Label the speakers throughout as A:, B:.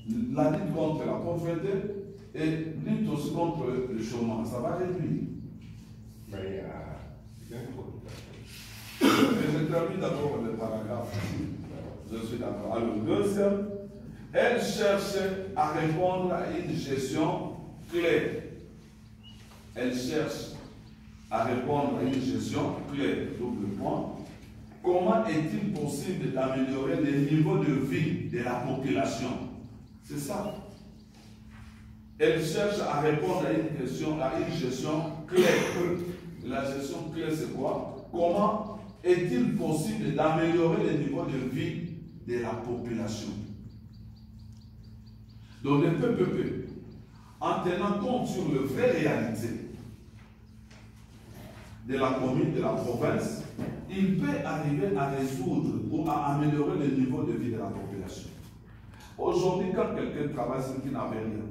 A: la lutte contre la pauvreté et lutte aussi contre le chômage. Ça va réduire.
B: Mais
A: et je termine d'abord le paragraphe. Je suis d'accord. Alors, deuxième, elle cherche à répondre à une gestion claire. Elle cherche à répondre à une gestion claire. Double point. Comment est-il possible d'améliorer le niveau de vie de la population? C'est ça. Elle cherche à répondre à une question, à une gestion claire. La gestion claire, c'est quoi? Comment est-il possible d'améliorer le niveau de vie de la population? Donc le PPP, en tenant compte sur les vraies réalités de la commune, de la province, il peut arriver à résoudre ou à améliorer le niveau de vie de la population. Aujourd'hui, quand quelqu'un travaille sur qui n'avait rien,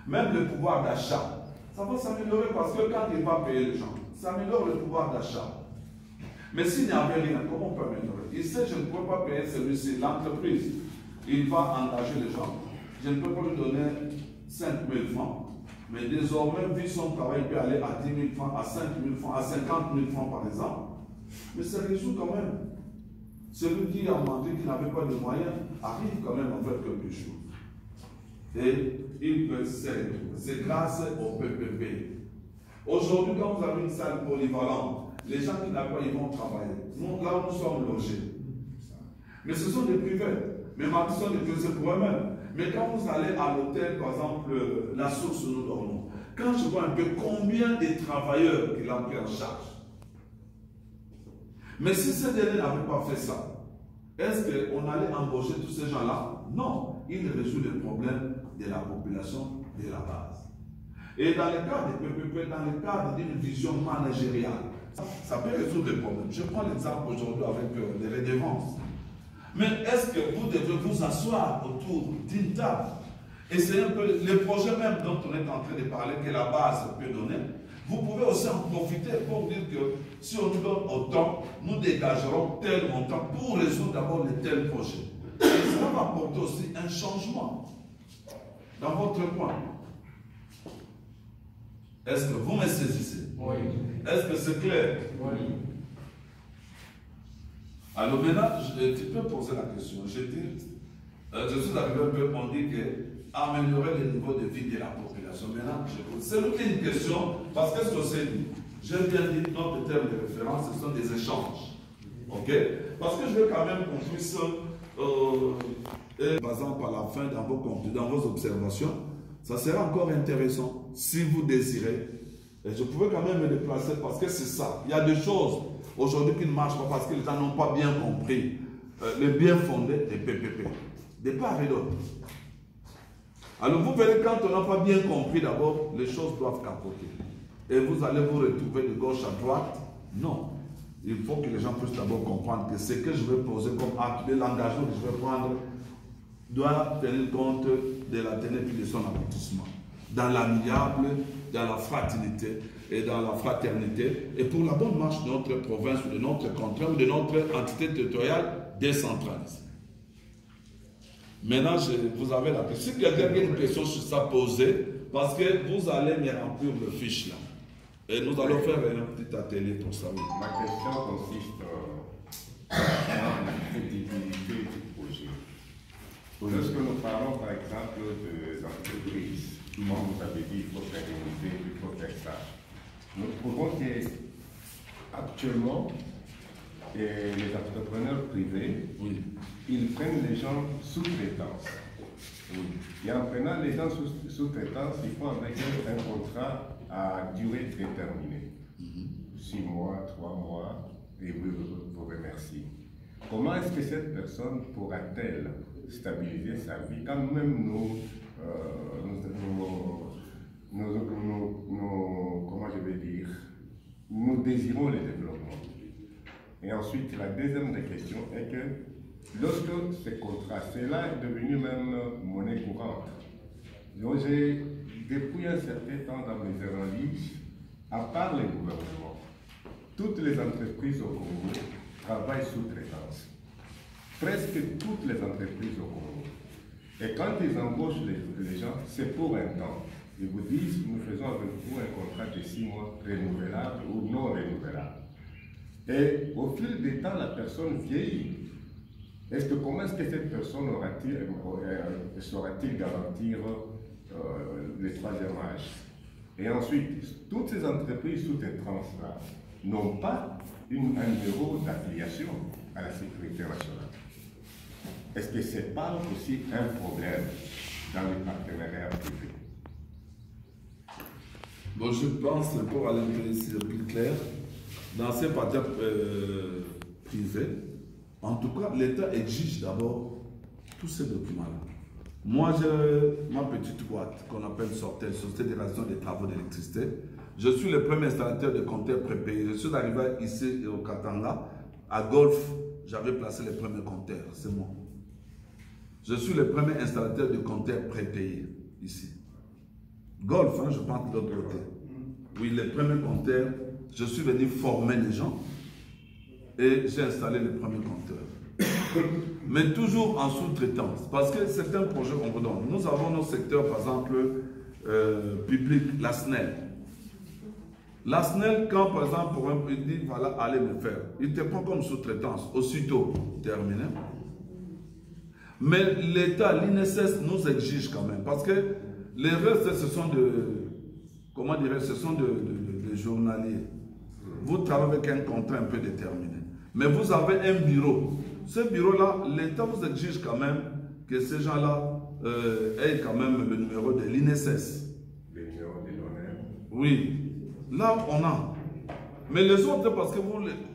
A: même le pouvoir d'achat, ça va s'améliorer parce que quand il va payer les gens, ça améliore le pouvoir d'achat. Mais s'il n'y avait rien, comment on peut améliorer? Il sait, je ne peux pas payer celui-ci, l'entreprise. Il va engager les gens. Je ne peux pas lui donner 5 000 francs. Mais désormais, vu son travail, il peut aller à 10 000 francs, à 5 000 francs, à 50 000 francs par exemple. Mais ça résout quand même. Celui qui a manqué, qui n'avait pas de moyens, arrive quand même à faire quelque chose. Et il peut s'aider. C'est grâce au PPP. Aujourd'hui, quand vous avez une salle polyvalente, les gens qui n'ont pas, ils vont travailler. Nous, là où nous sommes logés. Mais ce sont des privés. Mais maintenant, ce sont des privés pour eux-mêmes. Mais quand vous allez à l'hôtel, par exemple, la source où nous dormons, quand je vois un peu combien de travailleurs qu'il a pris en charge. Mais si ces derniers n'avaient pas fait ça, est-ce qu'on allait embaucher tous ces gens-là? Non. Il résout le problème de la population de la base. Et dans le cadre des PPP, dans le cadre d'une vision managériale, ça peut résoudre les problèmes. Je prends l'exemple aujourd'hui avec les redevances. Mais est-ce que vous devez vous asseoir autour d'une table? Et c'est un peu le projet même dont on est en train de parler, que la base peut donner. Vous pouvez aussi en profiter pour dire que si on nous donne autant, nous dégagerons tel montant pour résoudre d'abord les tels projets. Et ça va apporter aussi un changement dans votre coin. Est-ce que vous me saisissez?
C: Oui.
A: Est-ce que c'est clair?
C: Oui. Alors maintenant,
A: tu peux poser la question. Je suis arrivé un peu, on dit que améliorer le niveau de vie de la population. Maintenant, c'est une question, parce que ce que c'est dit, j'ai bien dit, notre terme de référence, ce sont des échanges. Ok? Parce que je veux quand même qu'on puisse, par exemple, à la fin, dans vos observations, ça sera encore intéressant, si vous désirez. Et je pouvais quand même me déplacer, parce que c'est ça. Il y a des choses aujourd'hui qui ne marchent pas, parce que les gens n'ont pas bien compris le bien fondé des PPP, de part et d'autre. Alors vous verrez, quand on n'a pas bien compris d'abord, les choses doivent capoter. Et vous allez vous retrouver de gauche à droite. Non. Il faut que les gens puissent d'abord comprendre que ce que je vais poser comme acte, l'engagement que je vais prendre, doit tenir compte de la tenue et de son aboutissement. Dans l'amiable, dans la fraternité et dans la fraternité, et pour la bonne marche de notre province, ou de notre canton, ou de notre entité territoriale décentralisée. Maintenant, vous avez la question. Si quelqu'un a une question sur ça, posée, parce que vous allez me remplir le fiche là. Et nous allons faire un petit atelier pour ça. Oui.
B: Ma question consiste dans la crédibilité du projet. Lorsque nous parlons par exemple d'entreprises, comme vous avez dit, il faut faire réaliser, il faut faire ça. Nous trouvons qu'actuellement, les entrepreneurs privés, oui, ils prennent les gens sous traitance. Oui. Et en prenant les gens sous traitance, ils font avec eux un contrat à durée déterminée. 6 mois, 3 mois, et vous remercie. Comment est-ce que cette personne pourra-t-elle stabiliser sa vie quand nous-mêmes comment je vais dire, nous désirons le développement? Et ensuite, la deuxième des questions est que lorsque ce contrat, cela est devenu même monnaie courante. Donc j'ai, depuis un certain temps dans mes analyses, à part les gouvernements, toutes les entreprises au Congo travaillent sous traitance. Presque toutes les entreprises au Congo. Et quand ils embauchent les gens, c'est pour un temps. Ils vous disent, nous faisons avec vous un contrat de 6 mois renouvelable ou non renouvelable. Et au fil du temps, la personne vieillit. Comment est-ce que cette personne saura-t-il garantir le troisième âge? Et ensuite, toutes ces entreprises sous-traitantes-là n'ont pas un numéro d'affiliation à la sécurité nationale. Est-ce que ce n'est pas aussi un problème dans les partenariats privés?
A: Bon, je pense, pour aller plus clair, dans ces partenariats privés, en tout cas, l'État exige d'abord tous ces documents-là. Moi, j'ai ma petite boîte qu'on appelle Sortel, Société de Relation des Travaux d'électricité. Je suis le premier installateur de compteurs prépayés. Je suis arrivé ici au Katanga, à Golf, j'avais placé les premiers compteurs, c'est moi. Je suis le premier installateur de compteurs prépayés ici. Golf, hein, je pense de l'autre côté. Oui, les premiers compteurs, je suis venu former les gens et j'ai installé les premiers compteurs. Mais toujours en sous-traitance, parce que certains projets on vous donne. Nous avons nos secteurs, par exemple, public, la SNEL. La SNEL, quand par exemple, il dit, voilà, allez me faire, il te prend comme sous-traitance, aussitôt terminé. Mais l'État, l'INSS nous exige quand même, parce que les restes, ce sont de, comment dirais-je, ce sont de journaliers. Vous travaillez avec un contrat un peu déterminé. Mais vous avez un bureau. Ce bureau-là, l'État vous exige quand même que ces gens-là aient quand même le numéro de l'INSS.
B: Le numéro de l'honneur.
A: Oui. Là, on a. Mais les autres, parce que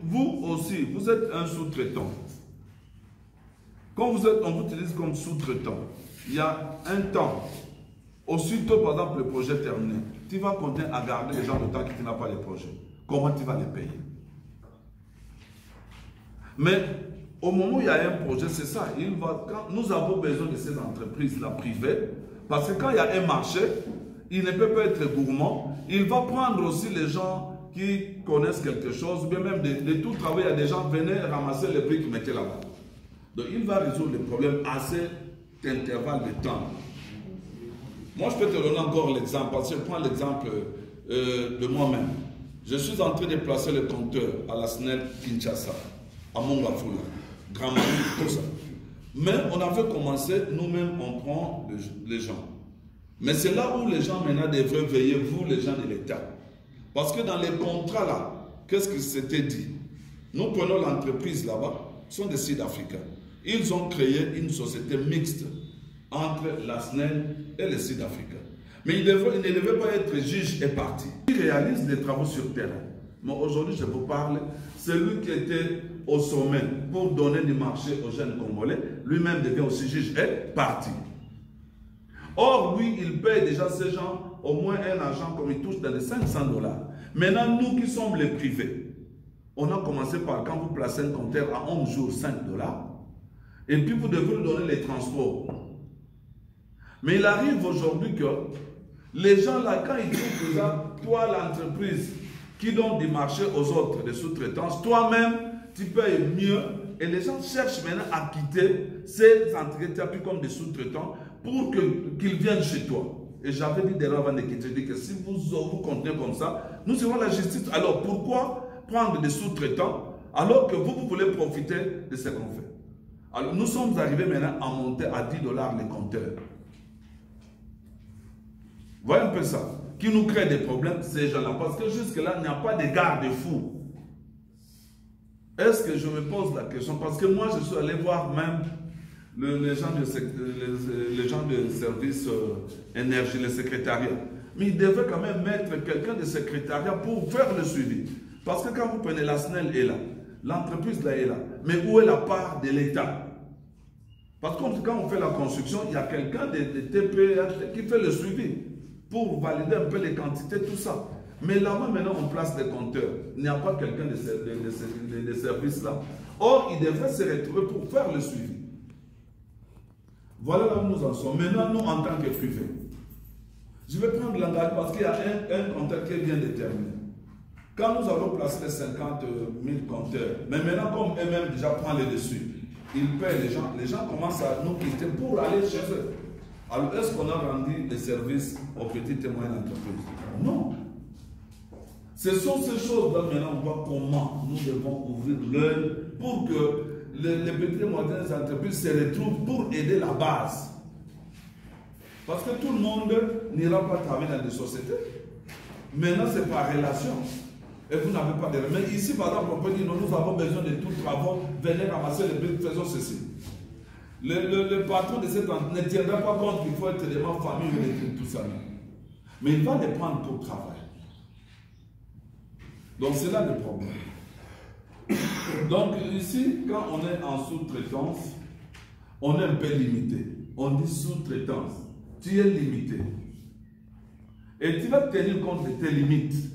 A: vous aussi, vous êtes un sous-traitant. Quand vous êtes, on vous utilise comme sous-traitant, il y a un temps. Aussitôt, par exemple, le projet terminé, tu vas compter à garder les gens le temps que tu n'as pas les projets. Comment tu vas les payer? Mais au moment où il y a un projet, c'est ça. Quand nous avons besoin de ces entreprises-là privées, parce que quand il y a un marché, il ne peut pas être gourmand. Il va prendre aussi les gens qui connaissent quelque chose, bien même de tout travail, il y a des gens qui venaient ramasser les briques, mettaient là-bas. Donc il va résoudre le problème à cet intervalle de temps. Moi, je peux te donner encore l'exemple, parce que je prends l'exemple de moi-même. Je suis en train de placer le compteur à la SNEL Kinshasa, à Mongafula, Grand Mali, tout ça. Mais on avait commencé, nous-mêmes, on prend les gens. Mais c'est là où les gens maintenant devraient veiller, vous, les gens de l'État. Parce que dans les contrats là, qu'est-ce qui s'était dit? Nous prenons l'entreprise là-bas, ce sont des Sud-Africains. Ils ont créé une société mixte entre la SNEL et les Sud-Africains. Mais ils ne devaient pas être juges et partis. Ils réalisent des travaux sur terrain. Mais aujourd'hui, je vous parle, celui qui était au sommet pour donner du marché aux jeunes Congolais, lui-même devient aussi juge et parti. Or, lui, il paye déjà ces gens au moins un argent comme il touche dans les 500 $. Maintenant, nous qui sommes les privés, on a commencé par quand vous placez un compteur à 11 jours, 5 $. Et puis, vous devez nous donner les transports. Mais il arrive aujourd'hui que les gens là, quand ils trouvent déjà, toi, l'entreprise qui donne du marché aux autres, des sous-traitances, toi-même, tu payes mieux. Et les gens cherchent maintenant à quitter ces entreprises comme des sous-traitants pour qu'ils viennent chez toi. Et j'avais dit déjà avant de quitter, je dis que si vous continuez comme ça, nous serons la justice. Alors pourquoi prendre des sous-traitants alors que vous voulez profiter de ce qu'on fait? Alors nous sommes arrivés maintenant à monter à 10 $ les compteurs. Voyez un peu ça. Qui nous crée des problèmes, ces gens-là. Parce que jusque-là, il n'y a pas de garde-fous. Est-ce que je me pose la question? Parce que moi, je suis allé voir même les gens de service énergie, le secrétariat. Mais ils devaient quand même mettre quelqu'un de secrétariat pour faire le suivi. Parce que quand vous prenez la SNEL est là, l'entreprise là est là. Mais où est la part de l'État? Parce que quand on fait la construction, il y a quelqu'un de TPH qui fait le suivi pour valider un peu les quantités, tout ça. Mais là-bas, maintenant, on place des compteurs. Il n'y a pas quelqu'un de ces services-là. Or, il devrait se retrouver pour faire le suivi. Voilà là où nous en sommes. Maintenant, nous, en tant que privés, je vais prendre l'engagement parce qu'il y a un compteur qui est bien déterminé. Quand nous allons placer les 50 000 compteurs, mais maintenant, comme eux-mêmes déjà prennent les dessus, ils paient les gens commencent à nous quitter pour aller chez eux. Alors, est-ce qu'on a rendu les services aux petites et moyennes entreprises? Non. Ce sont ces choses-là, maintenant, on voit comment nous devons ouvrir l'œil pour que les petites et moyennes entreprises se retrouvent pour aider la base. Parce que tout le monde n'ira pas travailler dans des sociétés. Maintenant, c'est par relation. Et vous n'avez pas de remède. Ici, par exemple, on peut dire, nous avons besoin de tout travaux, venez ramasser les briques, faisons ceci. Le patron de cette entreprise ne tiendra pas compte qu'il faut être élément famille, tout ça. Mais il va les prendre pour travail. Donc c'est là le problème. Donc ici, quand on est en sous-traitance, on est un peu limité. On dit sous-traitance. Tu es limité. Et tu vas tenir compte de tes limites.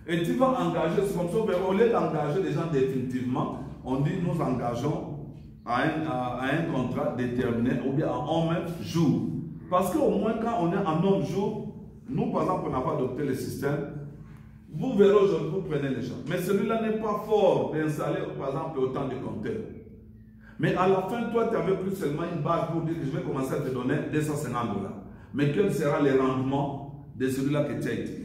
A: Et tu vas engager, c'est comme ça, au lieu d'engager les gens définitivement, on dit nous engageons à un contrat déterminé ou bien en même jour. Parce qu'au moins quand on est en même jour, nous par exemple on n'a pas adopté le système, vous verrez aujourd'hui, vous prenez les gens. Mais celui-là n'est pas fort d'installer par exemple autant de compteurs. Mais à la fin, toi tu avais plus seulement une base pour dire que je vais commencer à te donner $250. Mais quel sera le rendement de celui-là que tu as utilisé?